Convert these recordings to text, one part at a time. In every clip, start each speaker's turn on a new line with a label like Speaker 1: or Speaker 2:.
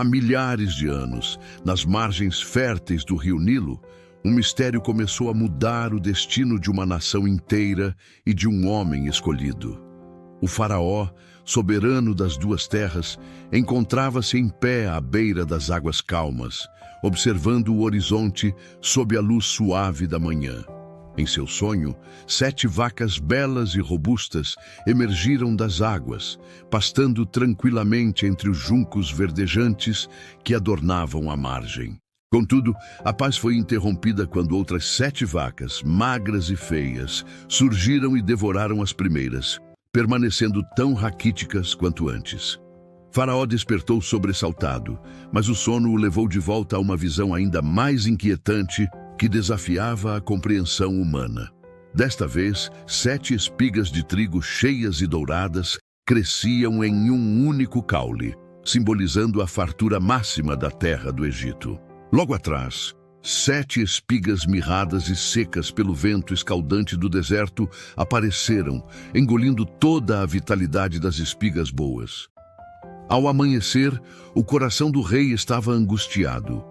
Speaker 1: Há milhares de anos, nas margens férteis do rio Nilo, um mistério começou a mudar o destino de uma nação inteira e de um homem escolhido. O faraó, soberano das duas terras, encontrava-se em pé à beira das águas calmas, observando o horizonte sob a luz suave da manhã. Em seu sonho, 7 vacas belas e robustas emergiram das águas, pastando tranquilamente entre os juncos verdejantes que adornavam a margem. Contudo, a paz foi interrompida quando outras 7 vacas, magras e feias, surgiram e devoraram as primeiras, permanecendo tão raquíticas quanto antes. Faraó despertou sobressaltado, mas o sono o levou de volta a uma visão ainda mais inquietante que desafiava a compreensão humana. Desta vez, 7 espigas de trigo cheias e douradas cresciam em um único caule, simbolizando a fartura máxima da terra do Egito. Logo atrás, 7 espigas mirradas e secas pelo vento escaldante do deserto apareceram, engolindo toda a vitalidade das espigas boas. Ao amanhecer, o coração do rei estava angustiado.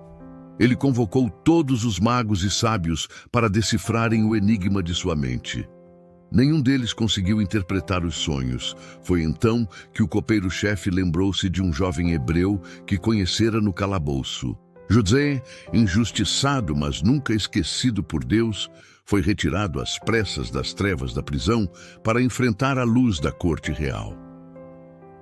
Speaker 1: Ele convocou todos os magos e sábios para decifrarem o enigma de sua mente. Nenhum deles conseguiu interpretar os sonhos. Foi então que o copeiro-chefe lembrou-se de um jovem hebreu que conhecera no calabouço. José, injustiçado, mas nunca esquecido por Deus, foi retirado às pressas das trevas da prisão para enfrentar a luz da corte real.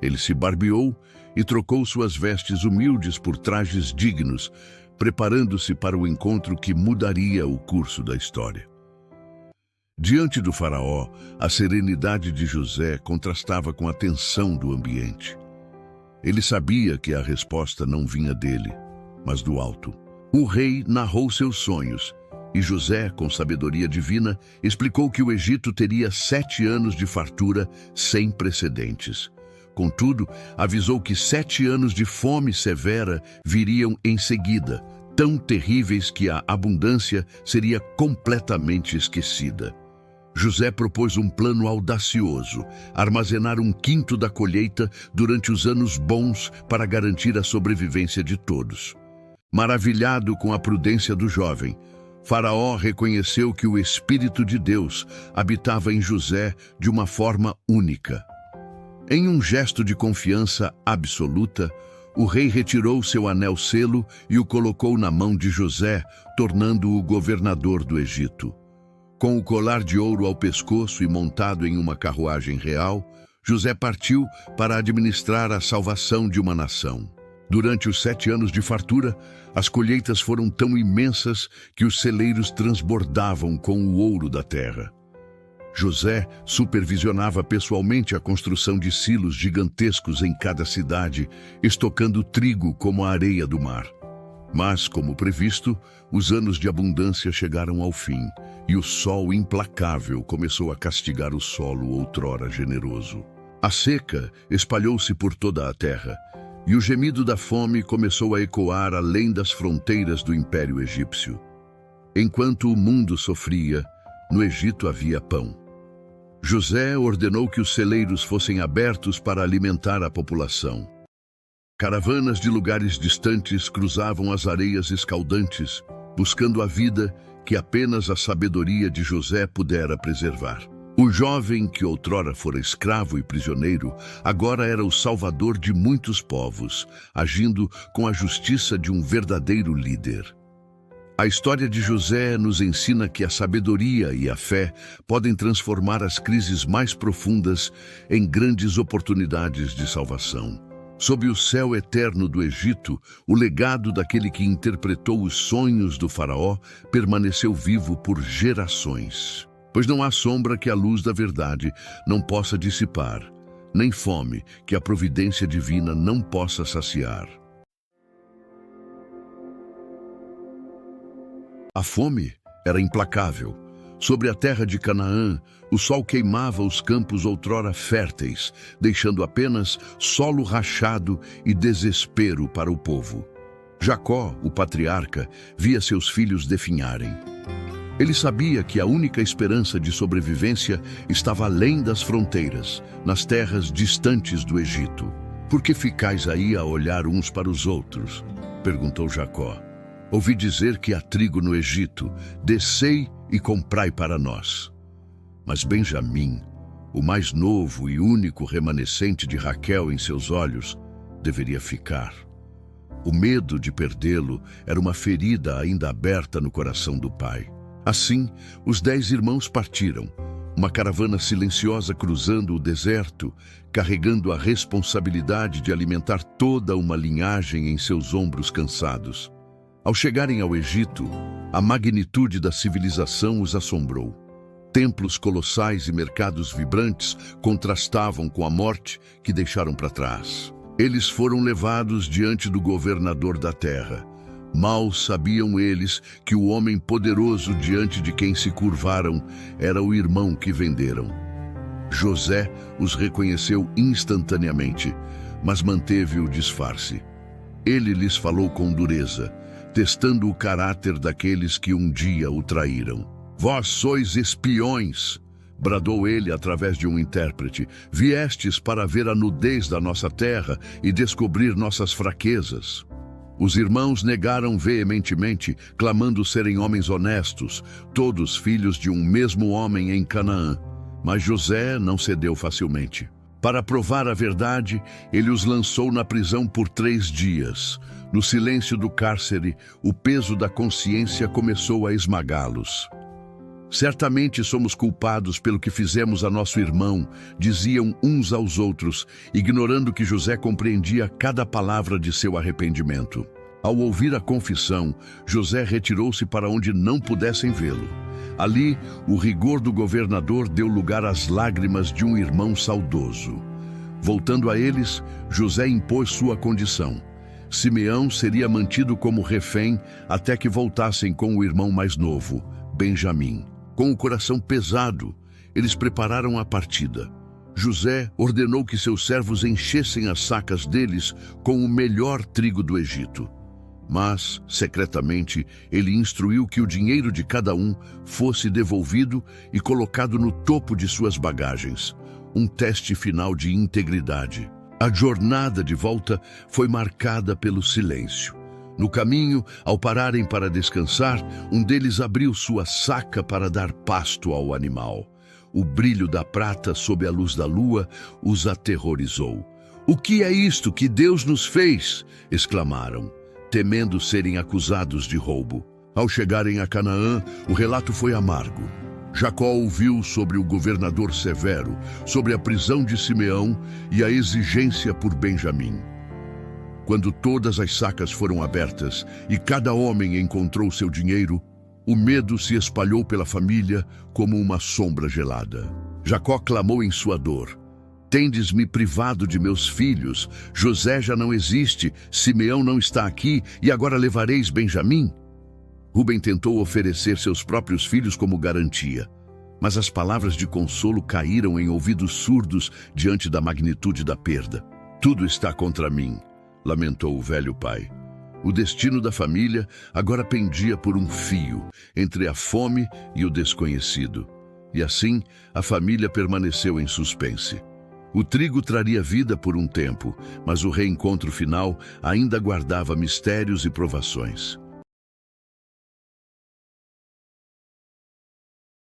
Speaker 1: Ele se barbeou e trocou suas vestes humildes por trajes dignos, preparando-se para o encontro que mudaria o curso da história. Diante do faraó, a serenidade de José contrastava com a tensão do ambiente. Ele sabia que a resposta não vinha dele, mas do alto. O rei narrou seus sonhos, e José, com sabedoria divina, explicou que o Egito teria 7 anos de fartura sem precedentes. Contudo, avisou que 7 anos de fome severa viriam em seguida, tão terríveis que a abundância seria completamente esquecida. José propôs um plano audacioso: armazenar 1/5 da colheita durante os anos bons para garantir a sobrevivência de todos. Maravilhado com a prudência do jovem, Faraó reconheceu que o Espírito de Deus habitava em José de uma forma única. Em um gesto de confiança absoluta, o rei retirou seu anel-selo e o colocou na mão de José, tornando-o governador do Egito. Com o colar de ouro ao pescoço e montado em uma carruagem real, José partiu para administrar a salvação de uma nação. Durante os 7 anos de fartura, as colheitas foram tão imensas que os celeiros transbordavam com o ouro da terra. José supervisionava pessoalmente a construção de silos gigantescos em cada cidade, estocando trigo como a areia do mar. Mas, como previsto, os anos de abundância chegaram ao fim, e o sol implacável começou a castigar o solo outrora generoso. A seca espalhou-se por toda a terra, e o gemido da fome começou a ecoar além das fronteiras do Império Egípcio. Enquanto o mundo sofria, no Egito havia pão. José ordenou que os celeiros fossem abertos para alimentar a população. Caravanas de lugares distantes cruzavam as areias escaldantes, buscando a vida que apenas a sabedoria de José pudera preservar. O jovem que outrora fora escravo e prisioneiro, agora era o salvador de muitos povos, agindo com a justiça de um verdadeiro líder. A história de José nos ensina que a sabedoria e a fé podem transformar as crises mais profundas em grandes oportunidades de salvação. Sob o céu eterno do Egito, o legado daquele que interpretou os sonhos do faraó permaneceu vivo por gerações. Pois não há sombra que a luz da verdade não possa dissipar, nem fome que a providência divina não possa saciar. A fome era implacável. Sobre a terra de Canaã, o sol queimava os campos outrora férteis, deixando apenas solo rachado e desespero para o povo. Jacó, o patriarca, via seus filhos definharem. Ele sabia que a única esperança de sobrevivência estava além das fronteiras, nas terras distantes do Egito. "Por que ficais aí a olhar uns para os outros?" perguntou Jacó. "Ouvi dizer que há trigo no Egito. Descei e comprai para nós." Mas Benjamim, o mais novo e único remanescente de Raquel em seus olhos, deveria ficar. O medo de perdê-lo era uma ferida ainda aberta no coração do pai. Assim, os 10 irmãos partiram, uma caravana silenciosa cruzando o deserto, carregando a responsabilidade de alimentar toda uma linhagem em seus ombros cansados. Ao chegarem ao Egito, a magnitude da civilização os assombrou. Templos colossais e mercados vibrantes contrastavam com a morte que deixaram para trás. Eles foram levados diante do governador da terra. Mal sabiam eles que o homem poderoso diante de quem se curvaram era o irmão que venderam. José os reconheceu instantaneamente, mas manteve o disfarce. Ele lhes falou com dureza, testando o caráter daqueles que um dia o traíram. "Vós sois espiões!" bradou ele através de um intérprete. "Viestes para ver a nudez da nossa terra e descobrir nossas fraquezas." Os irmãos negaram veementemente, clamando serem homens honestos, todos filhos de um mesmo homem em Canaã. Mas José não cedeu facilmente. Para provar a verdade, ele os lançou na prisão por 3 dias. No silêncio do cárcere, o peso da consciência começou a esmagá-los. "Certamente somos culpados pelo que fizemos a nosso irmão", diziam uns aos outros, ignorando que José compreendia cada palavra de seu arrependimento. Ao ouvir a confissão, José retirou-se para onde não pudessem vê-lo. Ali, o rigor do governador deu lugar às lágrimas de um irmão saudoso. Voltando a eles, José impôs sua condição. Simeão seria mantido como refém até que voltassem com o irmão mais novo, Benjamim. Com o coração pesado, eles prepararam a partida. José ordenou que seus servos enchessem as sacas deles com o melhor trigo do Egito. Mas, secretamente, ele instruiu que o dinheiro de cada um fosse devolvido e colocado no topo de suas bagagens, um teste final de integridade. A jornada de volta foi marcada pelo silêncio. No caminho, ao pararem para descansar, um deles abriu sua saca para dar pasto ao animal. O brilho da prata sob a luz da lua os aterrorizou. "O que é isto que Deus nos fez?" exclamaram, temendo serem acusados de roubo. Ao chegarem a Canaã, o relato foi amargo. Jacó ouviu sobre o governador severo, sobre a prisão de Simeão e a exigência por Benjamim. Quando todas as sacas foram abertas e cada homem encontrou seu dinheiro, o medo se espalhou pela família como uma sombra gelada. Jacó clamou em sua dor: "Tendes-me privado de meus filhos, José já não existe, Simeão não está aqui, e agora levareis Benjamim?" Rubem tentou oferecer seus próprios filhos como garantia, mas as palavras de consolo caíram em ouvidos surdos diante da magnitude da perda. "Tudo está contra mim", lamentou o velho pai. O destino da família agora pendia por um fio, entre a fome e o desconhecido. E assim, a família permaneceu em suspense. O trigo traria vida por um tempo, mas o reencontro final ainda guardava mistérios e provações.